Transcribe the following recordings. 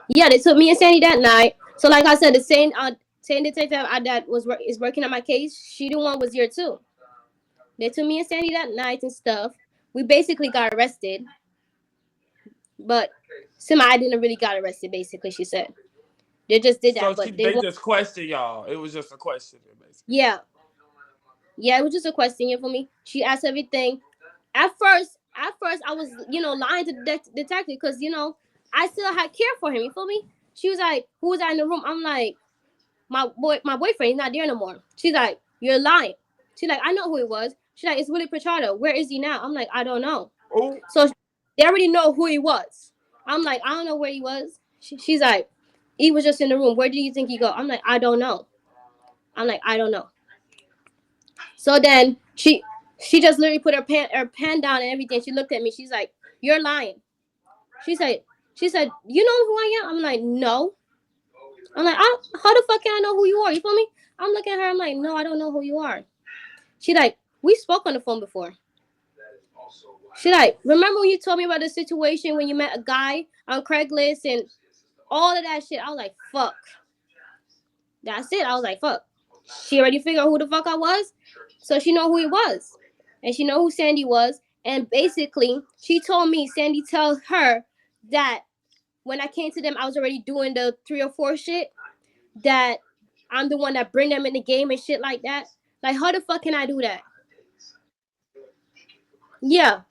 Yeah, they took me and Sandy that night. So like I said, the same detective that is working on my case, she the one was here too. They took me and Sandy that night and stuff. We basically got arrested, but Semi didn't really got arrested. Basically, she said they just did So that, but they they won't. just questioned y'all. It was just a question, basically. Yeah, yeah, it was just a question here for me. She asked everything. At first, I was lying to the detective because I still had care for him. You feel me? She was like, "Who was that in the room?" I'm like, my boyfriend. He's not there no more." She's like, "You're lying." She's like, "I know who it was." She's like, "It's Willie Pachado. Where is he now?" I'm like, "I don't know." Oh, So they already know who he was. I'm like, "I don't know where he was." She's like, "He was just in the room. Where do you think he go?" I'm like, "I don't know." I'm like, "I don't know." So then she just literally put her pen down and everything. She looked at me. She's like, "You're lying." She said she said, "You know who I am?" I'm like, "No." I'm like, "How the fuck can I know who you are?" You feel me? I'm looking at her. I'm like, "No, I don't know who you are." She like, "We spoke on the phone before." She like, "Remember when you told me about the situation when you met a guy on Craigslist and all of that shit?" I was like, "Fuck." That's it. I was like, "Fuck." She already figured out who the fuck I was, so she know who he was, and she know who Sandy was. And basically, she told me Sandy tells her that when I came to them, I was already doing the 3 or 4 shit. That I'm the one that bring them in the game and shit like that. Like, how the fuck can I do that? Yeah,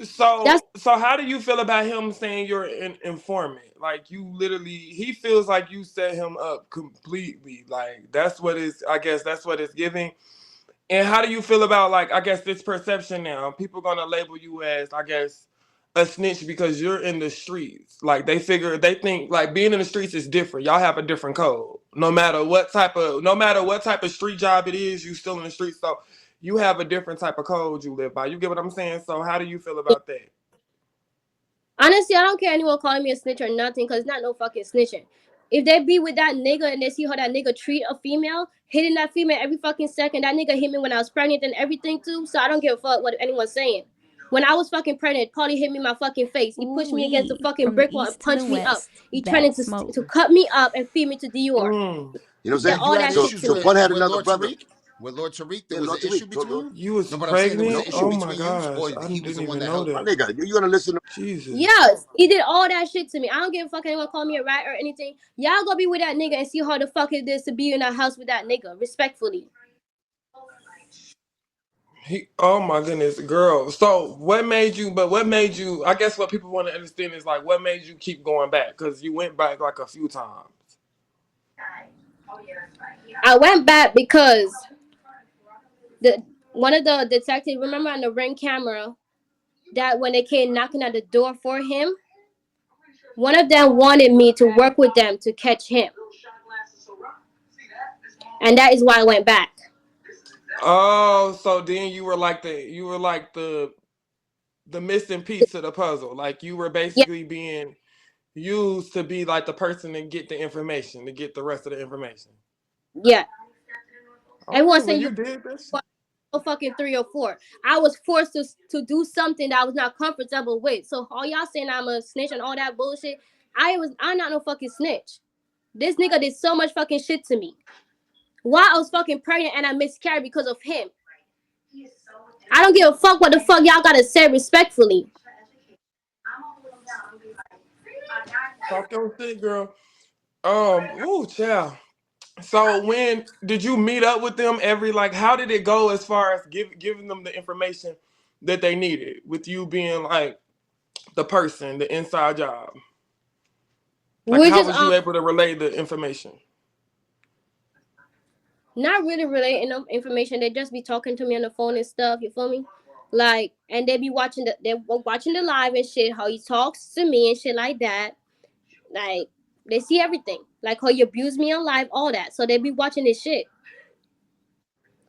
that's so how do you feel about him saying you're an informant? Like you literally, he feels like you set him up completely. Like that's what is. I guess that's what it's giving. And how do you feel about like I guess this perception now? People gonna label you as I guess a snitch because you're in the streets. Like they think like being in the streets is different. Y'all have a different code. No matter what type of street job it is, you still in the streets. So you have a different type of code you live by. You get what I'm saying? So how do you feel about that? honestly, I don't care anyone calling me a snitch or nothing, cause it's not no fucking snitching. If they be with that nigga and they see how that nigga treat a female, hitting that female every fucking second, that nigga hit me when I was pregnant and everything too. So I don't give a fuck what anyone's saying. When I was fucking pregnant, Paulie hit me in my fucking face. He pushed me against the Ooh-wee. fucking From the brick wall and east to the punched me up. west. He That threatened to smoke. cut me up and feed me to Dior. Mm. You know what I'm He did saying? Did you all have that So shit issues to so me. Pun had with another Lord brother. Tariq? With Lord Tariq, there Yeah, was an Lord issue Tariq. between you? You was No, but I'm saying there was pregnant? an issue Oh No, my between you, gosh. or I he was the didn't one even that know helped my you. that. nigga, you gonna listen to Jesus. Yes, he did all that shit to me. I don't give a fuck anyone call me a rat or anything. Y'all go be with that nigga and see how the fuck it is to be in a house with that nigga. Respectfully. Oh my goodness, girl. So what made you? But what made you? I guess what people want to understand is like what made you keep going back? Because you went back like a few times. I went back because the one of the detectives, remember on the ring camera, that when they came knocking at the door for him, one of them wanted me to work with them to catch him. And that is why I went back. Oh, so then you were like the missing piece to the puzzle. Like you were Yeah, basically being used to be like the person to get the information, to get the rest of the information. yeah. Okay, Everyone well saying you you did this. no fucking 3 or 4. I was forced to do something that I was not comfortable with. So all y'all saying I'm a snitch and all that bullshit, I'm not no fucking snitch. This nigga did so much fucking shit to me. While I was fucking pregnant and I miscarried because of him. I don't give a fuck what the fuck y'all gotta say respectfully. Talk your shit, girl. Ooh, child. So when did you meet up with them every like how did it go as far as giving them the information that they needed with you being like the person, the inside job? Like We're how just was you able to relay the information? not really relating no information. They just be talking to me on the phone and stuff. You feel me? Like, and they be watching the live and shit. How he talks to me and shit like that. Like, they see everything. Like how he abused me on live, all that. So they be watching this shit.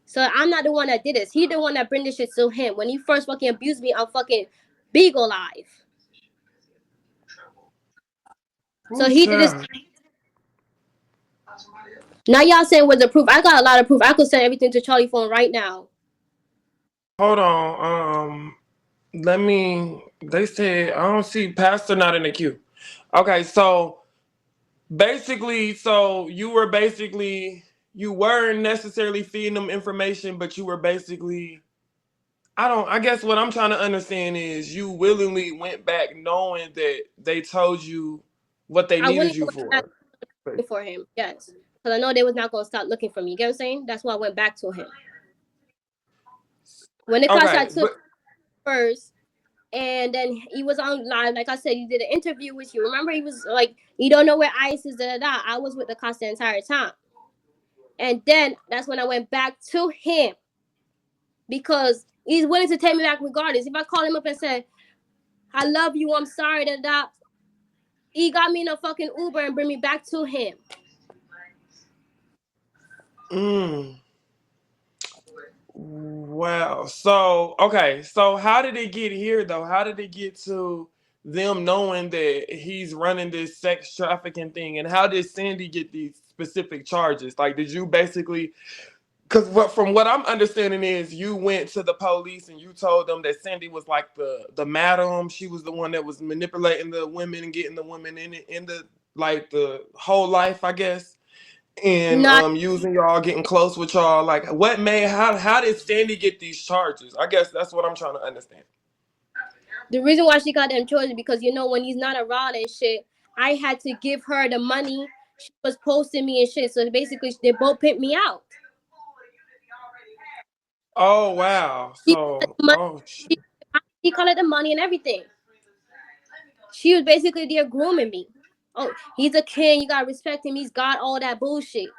So I'm not the one that did this. He the one that bring this shit to him. When he first fucking abused me on fucking BIGO live. So Ooh, he did this. child. Now y'all saying was the proof. I got a lot of proof. I could send everything to Charlie phone right now. Hold on. Let me they said I don't see Pastor not in the queue. Okay, so Basically, so you weren't necessarily feeding them information, but you were basically I guess what I'm trying to understand is you willingly went back knowing that they told you what they I needed wouldn't you go back for. looking for him. Yes, because I know they was not gonna stop looking for me. You get what I'm saying? That's why I went back to him. When the class I Okay, took first, and then he was on live. Like I said, he did an interview with you. Remember, he was like, "You don't know where Ice is." Da da da. I was with the class the entire time, and then that's when I went back to him because he's willing to take me back regardless. If I call him up and say, "I love you," I'm sorry, da da. He got me in a fucking Uber and bring me back to him. mm, wow. So okay, so how did it get here though? How did it get to them knowing that he's running this sex trafficking thing, and how did Sandy get these specific charges? Like, did you basically because from what I'm understanding is you went to the police and you told them that Cindy was like the madam. She was the one that was manipulating the women and getting the women in the like the whole life, I guess, and Not using y'all, getting close with y'all. Like, what made how did Sandy get these charges? I guess that's what I'm trying to understand. the reason why she got them choices because when he's not around and shit, I had to give her the money. She was posting me and shit, so basically they both pimped me out. Oh wow. She So money, oh she, she called it the money and everything. She was basically there grooming me. Oh, he's a king. You gotta respect him. He's got all that bullshit.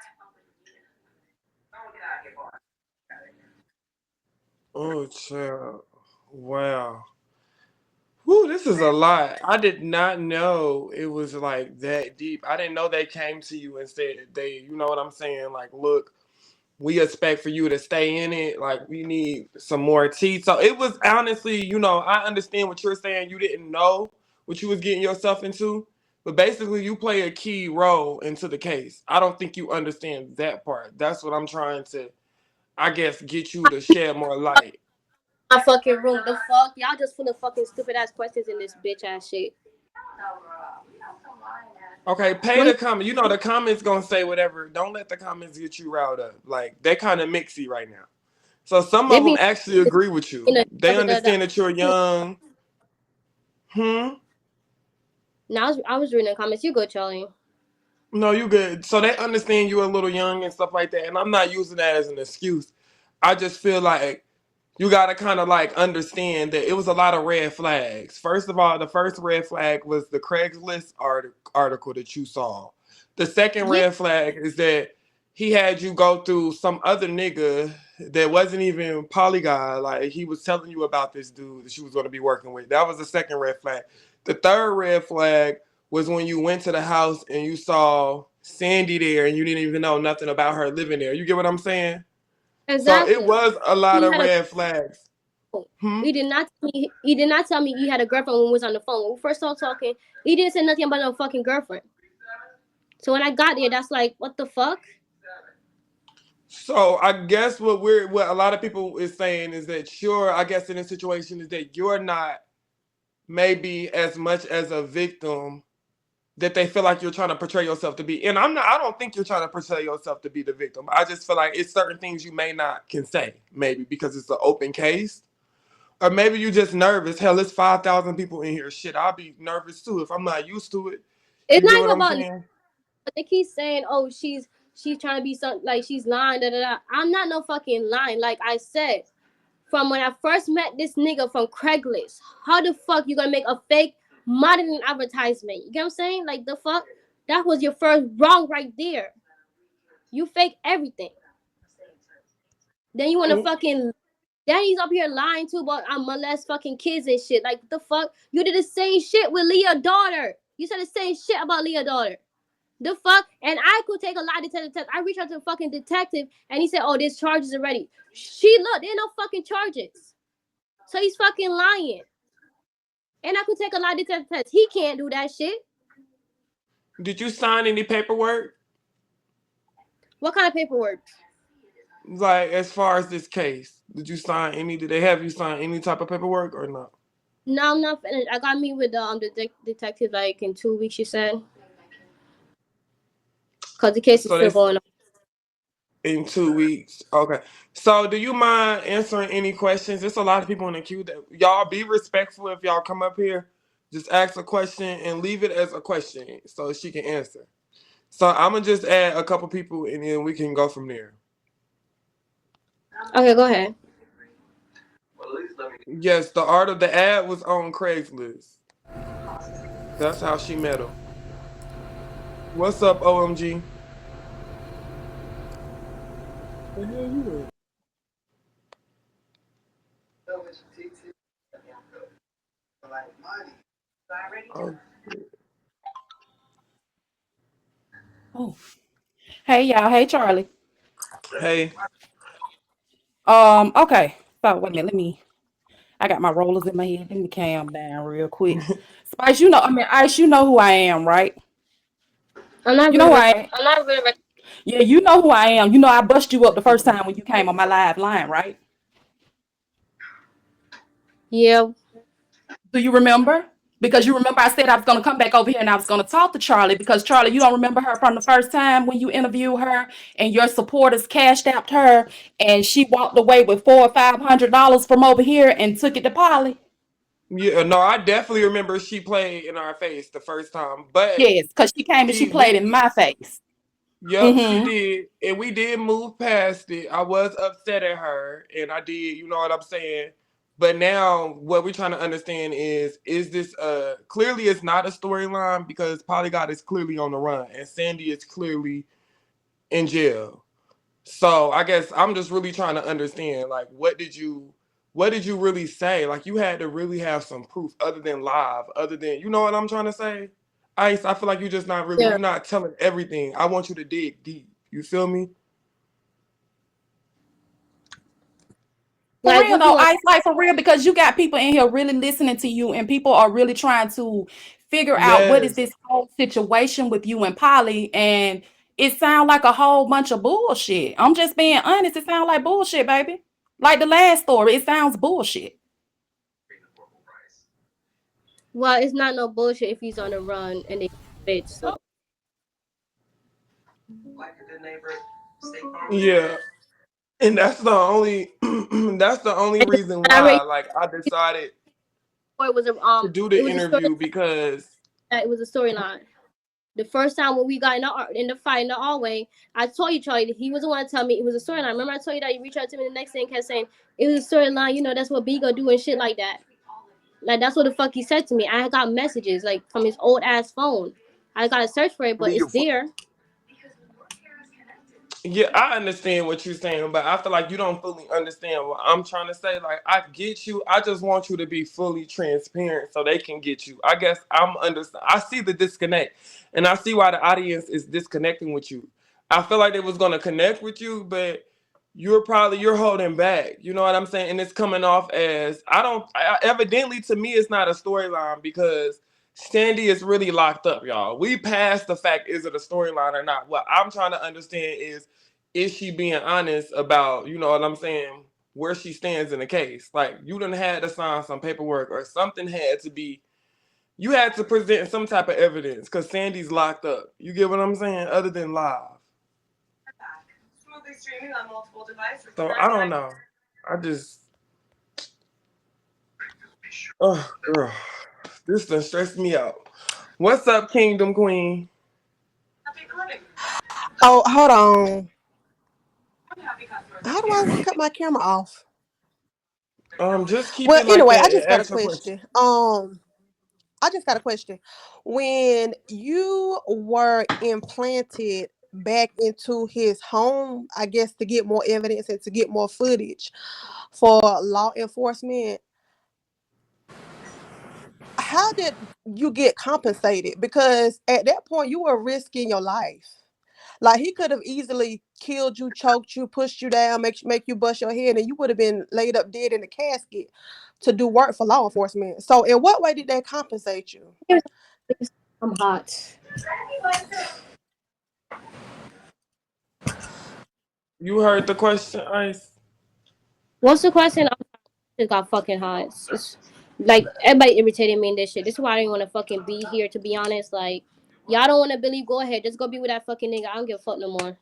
oh child. Wow. Whew, this is a lot. I did not know it was like that deep. I didn't know they came to you and said you know what I'm saying? Like, look, we expect for you to stay in it. Like, we need some more tea. So it was honestly, I understand what you're saying. You didn't know what you was getting yourself into, but basically, you play a key role into the case. I don't think you understand that part. That's what I'm trying to, I guess, get you to shed more light. My fucking room. The fuck? Y'all just full of fucking stupid ass questions in this bitch ass shit. Okay, pay When the comment. You know the comments gonna say whatever. Don't let the comments get you riled up. Like, they kind of mixy right now. So some they of them be actually agree with in you. a They da. understand that you're young. Hmm. Now I was reading the comments. You go, Charlie. No, you good. So they understand you're a little young and stuff like that. And I'm not using that as an excuse. I just feel like you gotta kind of like understand that it was a lot of red flags. First of all, the first red flag was the Craigslist article that you saw. The second Yeah, red flag is that he had you go through some other nigga that wasn't even polygon. Like, he was telling you about this dude that she was going to be working with. That was the second red flag. The third red flag was when you went to the house and you saw Sandy there and you didn't even know nothing about her living there. You get what I'm saying? So it exactly. was a lot He of had a red flags. Hmm? he did not tell me he had a girlfriend when we was on the phone. When we first started talking, he didn't say nothing about no fucking girlfriend. So when I got there, that's like, what the fuck? So I guess what a lot of people is saying is that I guess in this situation is that you're not maybe as much as a victim that they feel like you're trying to portray yourself to be. And I don't think you're trying to portray yourself to be the victim. I just feel like it's certain things you may not can say, maybe because it's an open case. Or maybe you're just nervous. Hell, it's 5,000 people in here. Shit, I'll be nervous too if I'm not used to it. It's You get not what even I'm about. saying? They keep saying, "Oh, she's trying to be something like she's lying." Da da da. I'm not no fucking lying. Like I said, from when I first met this nigga from Craigslist, how the fuck you gonna make a fake modeling advertisement? You get what I'm saying? Like the fuck, that was your first wrong right there. You fake everything. Then you wanna Mm, fucking Daddy's up here lying too about I molest fucking kids and shit. Like the fuck? You did the same shit with Leah's daughter. You said the same shit about Leah's daughter. The fuck? And I could take a lie detector test. I reached out to the fucking detective and he said, "Oh, there's charges already." She look, there ain't no fucking charges. So he's fucking lying. And I could take a lie detector test. He can't do that shit. Did you sign any paperwork? What kind of paperwork? Like, as far as this case, did they have you sign any type of paperwork or not? No, I'm not finished. I got me with the detective like in 2 weeks. She said. because the case is So still going on. in 2 weeks. Okay. So do you mind answering any questions? There's a lot of people in the queue that y'all be respectful if y'all come up here. Just ask a question and leave it as a question so she can answer. So I'm gonna just add a couple people and then we can go from there. Okay, go ahead. Yes, the art of the ad was on Craigslist. That's how she met him. What's up, OMG? The hell you at? Oh, Oh, hey y'all. Hey Charlie. hey. Okay. So wait a minute. I got my rollers in my head. Let me calm down real quick. Spice, Ice, you know who I am, right? I'm not You know really. who I am. Yeah, you know who I am. You know I bust you up the first time when you came on my live line, right? Yeah. Do you remember? Because you remember I said I was gonna come back over here and I was gonna talk to Charlie because Charlie, you don't remember her from the first time when you interviewed her and your supporters cashed out her and she walked away with $400 or $500 from over here and took it to Polly. Yeah, no, I definitely remember she played in our face the first time, but Yes, because she came and she she played in we my face. yep, she Mm-hmm. did, and we did move past it. I was upset at her, and I did, you know what I'm saying. But now, what we're trying to understand is this clearly it's not a storyline because Polygot is clearly on the run, and Sandy is clearly in jail. So I guess I'm just really trying to understand, like, what did you really say? Like, you had to really have some proof other than live, other than, you know what I'm trying to say? Ice, I feel like you're just not really, Yeah. you're not telling everything. I want you to dig deep. You feel me? For Like, real what you though, want? Ice, like for real, because you got people in here really listening to you, and people are really trying to figure out what is Yes. this whole situation with you and Polly, and it sounds like a whole bunch of bullshit. I'm just being honest. It sounds like bullshit, baby. Like the last story, it sounds bullshit. Well, it's not no bullshit if he's on the run and they bitch. So Yeah. And that's the only that's the only and reason I why already like I decided it was a to do the it was a story. interview because It was a storyline. The first time when we got in the fight in the hallway, I told you, Charlie, that he was the one to tell me it was a storyline. Remember, I told you that you reached out to me the next day and kept saying it was a storyline. You know, that's what BIGO do and shit like that. Like that's what the fuck he said to me. I got messages like from his old ass phone. I gotta search for it, but it's there. yeah, I understand what you're saying, but I feel like you don't fully understand what I'm trying to say. Like, I get you. I just want you to be fully transparent so they can get you. I guess I'm understand. I see the disconnect, and I see why the audience is disconnecting with you. I feel like they was gonna connect with you, but you're holding back. You know what I'm saying? And it's coming off as evidently to me it's not a storyline because Sandy is really locked up, y'all. We passed the fact is it a storyline or not. What I'm trying to understand is she being honest about, you know what I'm saying, where she stands in the case. Like you done had to sign some paperwork or something had to be you had to present some type of evidence because Sandy's locked up. You get what I'm saying? Other than live. So I don't know. I just oh girl. This done stressed me out. What's up, Kingdom Queen? Oh, hold on. How do I cut my camera off? Just keep Well, it like anyway, that I and just got a ask her question. question. I just got a question. When you were implanted back into his home, I guess to get more evidence and to get more footage for law enforcement, how did you get compensated? Because at that point you were risking your life. Like he could have easily killed you, choked you, pushed you down, make you bust your head, and you would have been laid up dead in the casket to do work for law enforcement. So, in what way did they compensate you? I'm hot. You heard the question, Ice? What's the question? I just got fucking hot. Like everybody irritated me in this shit. This is why I didn't want to fucking be here. To be honest, like Y'all don't want to believe? Go ahead. Just go be with that fucking nigga. I don't give a fuck no more.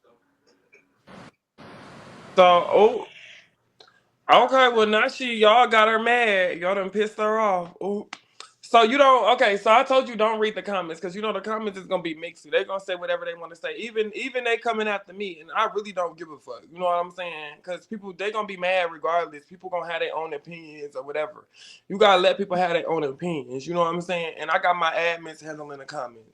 So, okay, well now y'all got her mad. Y'all done pissed her off. Ooh. So you don't okay, so I told you don't read the comments because you know the comments is gonna be mixed. They're gonna say whatever they want to say. Even they coming after me, and I really don't give a fuck. You know what I'm saying? Because people they gonna be mad regardless. People gonna have their own opinions or whatever. You gotta let people have their own opinions, you know what I'm saying? And I got my admins handling the comments.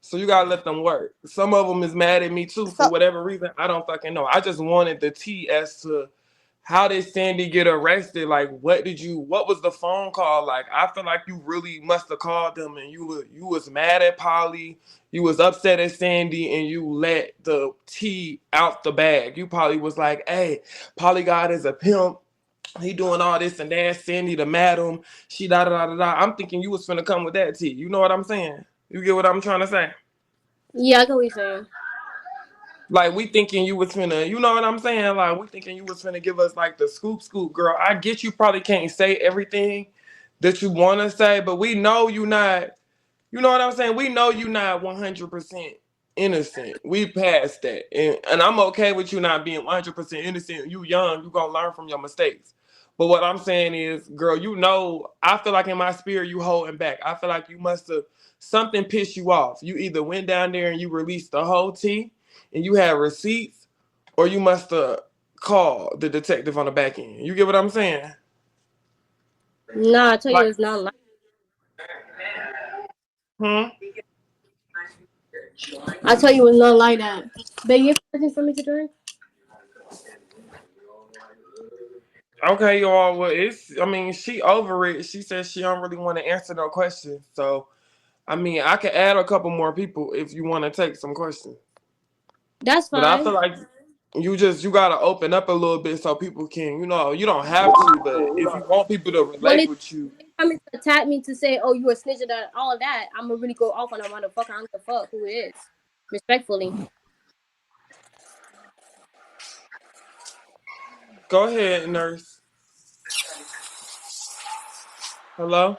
So you gotta let them work. Some of them is mad at me too for So whatever reason. I don't fucking know. I just wanted the tea as to how did Sandy get arrested? Like, what was the phone call like? I feel like you really must have called them and you was mad at Polly, you was upset at Sandy, and you let the tea out the bag. You probably was like, hey, Polly God is a pimp. He doing all this and that. Sandy the madam. She da da da da da. I'm thinking you was finna come with that tea. You know what I'm saying? You get what I'm trying to say? Yeah, I get what you're saying. Like we thinking you was finna, you know what I'm saying? Like we thinking you was finna give us like the scoop, girl. I get you probably can't say everything that you want to say, but we know you not. You know what I'm saying? We know you not 100% innocent. We passed that, and I'm okay with you not being 100% innocent. You young, you gonna learn from your mistakes. But what I'm saying is, girl, you know, I feel like in my spirit you holding back. I feel like you must have something pissed you off. You either went down there and you released the whole tea, and you had receipts, or you must have called the detective on the back end. You get what I'm saying? Nah, I tell you Like, it's not like. hmm. I tell you it's not like that. Babe, you have something for me to drink? Okay, y'all. Well, I mean, she over it. She says she don't really want to answer no questions. So, I mean, I could add a couple more people if you want to take some questions. That's But I fine. feel like you gotta open up a little bit so people can, you don't have to, but if you want people to Well, relate if with you, they coming to attack me to say, "Oh, you a snitch," and all that, I'm gonna really go off on a motherfucker. I don't give a fuck who it is, respectfully. go ahead, nurse. Hello.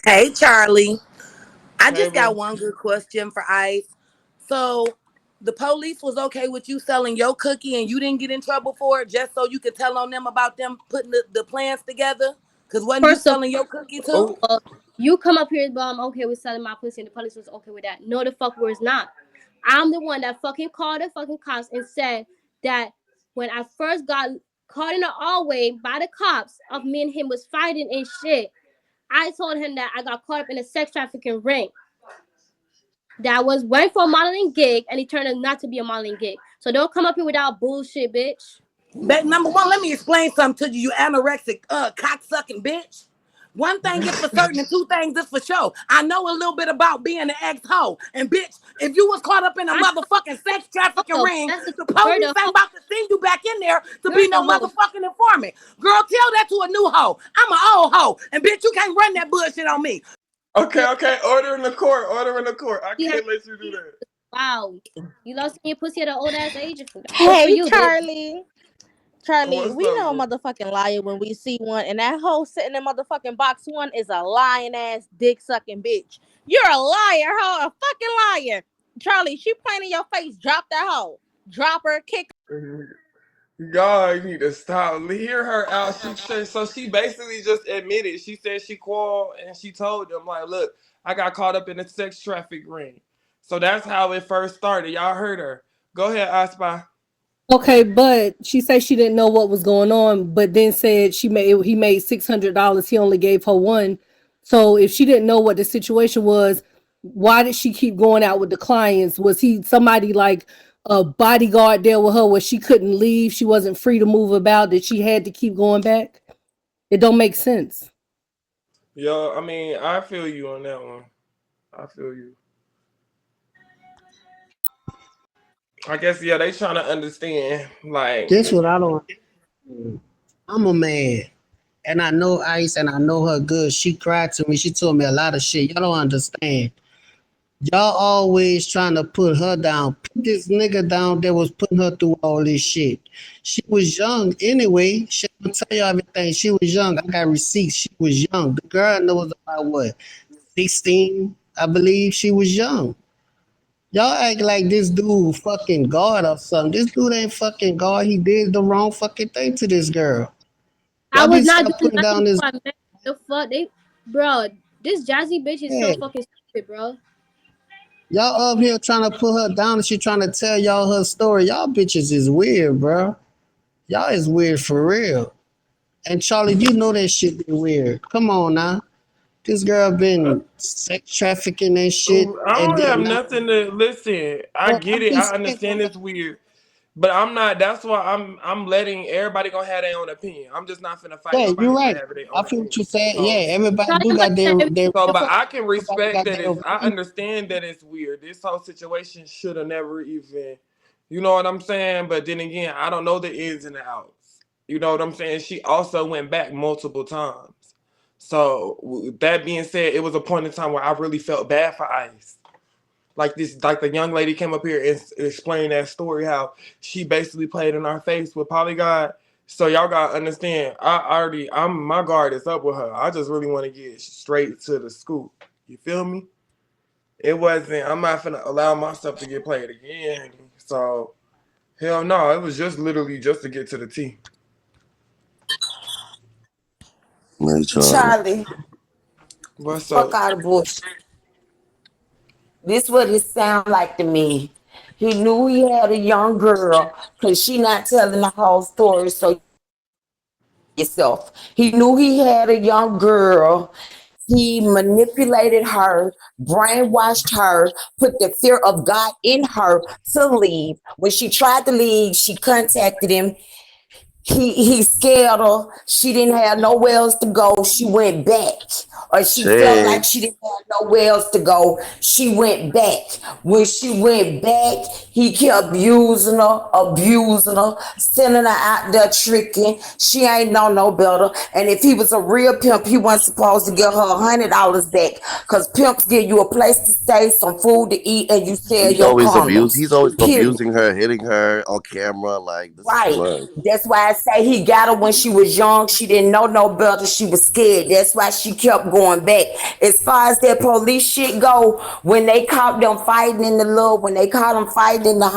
Hey, Charlie. I Hey, just got boo. one good question for Ice. So, the police was okay with you selling your cookie and you didn't get in trouble for it just so you could tell on them about them putting the plans together? Because wasn't you First of selling your cookie too? Oh, all, you come up here, but I'm okay with selling my pussy, and the police was okay with that. No, the fuck was not. I'm the one that fucking called the fucking cops and said that when I first got caught in the hallway by the cops of me and him was fighting and shit. I told him that I got caught up in a sex trafficking ring. That was went for a modeling gig, and he turned out not to be a modeling gig. So don't come up here without bullshit, bitch. But number one, let me explain something to you, you anorexic, cocksucking bitch. One thing is for certain and two things is for sure. I know a little bit about being an ex-hoe. And bitch, if you was caught up in a I motherfucking sex trafficking know ring, that's the the you're police the ain't hoe. about to send you back in there to You're be the no hoe. motherfucking informant. Girl, tell that to a new hoe. I'm an old hoe. And bitch, you can't run that bullshit on me. okay, okay. Order in the court. Order in the court. I You have can't let you do that. wow. You lost your pussy at an old ass age. Good for Hey, you, bitch. Charlie. Charlie, What's we up, know a boo? motherfucking liar when we see one, and that hoe sitting in motherfucking box one is a lying ass, dick sucking bitch. You're a liar, hoe, a fucking liar. Charlie, she playing in your face. Drop that hoe. Drop her, kick God, you need to stop. Hear her out. So she basically just admitted. She said she called and she told them like, "Look, I got caught up in a sex traffic ring." So that's how it first started. Y'all heard her. Go ahead, I Spy. Okay, but she said she didn't know what was going on, but then said he made $600. He only gave her one. So if she didn't know what the situation was, why did she keep going out with the clients? Was he somebody like a bodyguard there with her where she couldn't leave? She wasn't free to move about, that she had to keep going back? It don't make sense. Yo, I mean, I feel you on that one. I feel you. I guess yeah, they trying to understand. Like, This what I don't. I'm a man, and I know Ice, and I know her good. She cried to me. She told me a lot of shit. Y'all don't understand. Y'all always trying to put her down. Put this nigga down that was putting her through all this shit. She was young anyway. She will tell you everything. She was young. I got receipts. She was young. The girl knows about what? 16, I believe she was young. Y'all act like this dude fucking God or something. This dude ain't fucking God. He did the wrong fucking thing to this girl. I Y'all was be not start doing putting nothing down this. before I met her. The fuck they, bro. This Jazzy bitch is so Yeah, fucking stupid, bro. y'all up here trying to put her down and she trying to tell y'all her story. Y'all bitches is weird, bro. Y'all is weird for real. And Charlie, you know that shit be weird. Come on now. This girl been sex trafficking and shit. I And don't have then now, nothing to listen. I well, get I'm it. I just saying, understand it's weird. But I'm not. That's why I'm letting everybody gonna have their own opinion. I'm just not finna fight yeah, you're nobody for right. having their I own feel what opinion. you said. So Yeah, everybody Charlie do was like got that their but I can everybody respect got that their it's. I opinion. understand that it's weird. This whole situation should have never even. You know what I'm saying? But then again, I don't know the ins and the outs. You know what I'm saying? She also went back multiple times. So with that being said, it was a point in time where I really felt bad for Ice. Like the young lady came up here and explained that story how she basically played in our face with Polygon. So y'all gotta understand, I'm my guard is up with her. I just really want to get straight to the scoop. You feel me? It wasn't. I'm not gonna allow myself to get played again. So hell no, it was just literally just to get to the T. Hey, Charlie. Charlie, What's fuck up? all the bullshit. This what it sound like to me. He knew he had a young girl because she not telling the whole story. So yourself, he knew he had a young girl. He manipulated her, brainwashed her, put the fear of God in her to leave. When she tried to leave, she contacted him. He scared her. She didn't have nowhere else to go. She went back. Or she felt like she Chicks. didn't have nowhere else to go. She went back. When she went back, he kept abusing her, sending her out there tricking. She ain't know no better. And if he was a real pimp, he wasn't supposed to give her $100 back. Cause pimps give you a place to stay, some food to eat, and you sell He's your always abused. condoms. He's always Period. abusing her, hitting her on camera. Like, this is too Right. much. That's why I say he got her when she was young. She didn't know no better. She was scared. That's why she kept going back. As far as that police shit go, when they caught them fighting in the little, when they caught them fighting in the